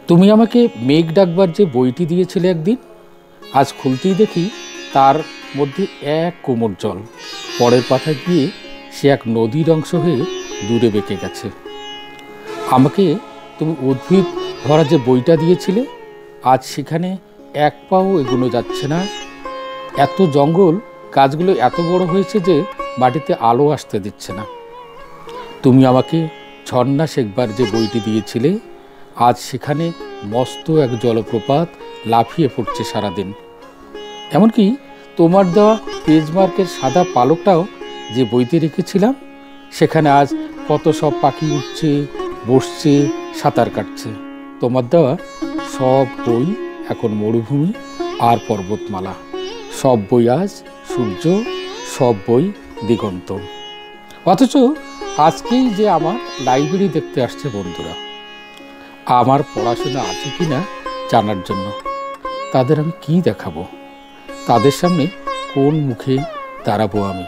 তুমি আমাকে মেঘ ডাকবার যে বইটি দিয়েছিলে একদিন, আজ খুলতেই দেখি তার মধ্যে এক কোমর জল। পরের পাতায় গিয়ে সে এক নদীর অংশ হয়ে দূরে বেঁকে গেছে। আমাকে তুমি উদ্ভিদ ভরা যে বইটা দিয়েছিলে, আজ সেখানে এক পাও এগোনো যাচ্ছে না। এত জঙ্গল, গাছগুলো এত বড় হয়েছে যে মাটিতে আলো আসতে দিচ্ছে না। তুমি আমাকে ঝর্ণা শেখবার যে বইটি দিয়েছিলে, আজ সেখানে মস্ত এক জলপ্রপাত লাফিয়ে পড়ছে সারাদিন। এমনকি তোমার দেওয়া পেজমার্কের সাদা পালকটাও যে বইতে রেখেছিলাম, সেখানে আজ কত সব পাখি উঠছে, বসছে, সাঁতার কাটছে। তোমার দেওয়া সব বই এখন মরুভূমি আর পর্বতমালা। সব বই আজ সূর্য, সব বই দিগন্ত। অথচ আজকেই যে আমার লাইব্রেরি দেখতে আসছে বন্ধুরা, আমার পড়াশোনা আছে কি না জানার জন্য। তাদের আমি কি দেখাবো? তাদের সামনে কোন মুখে দাঁড়াবো আমি?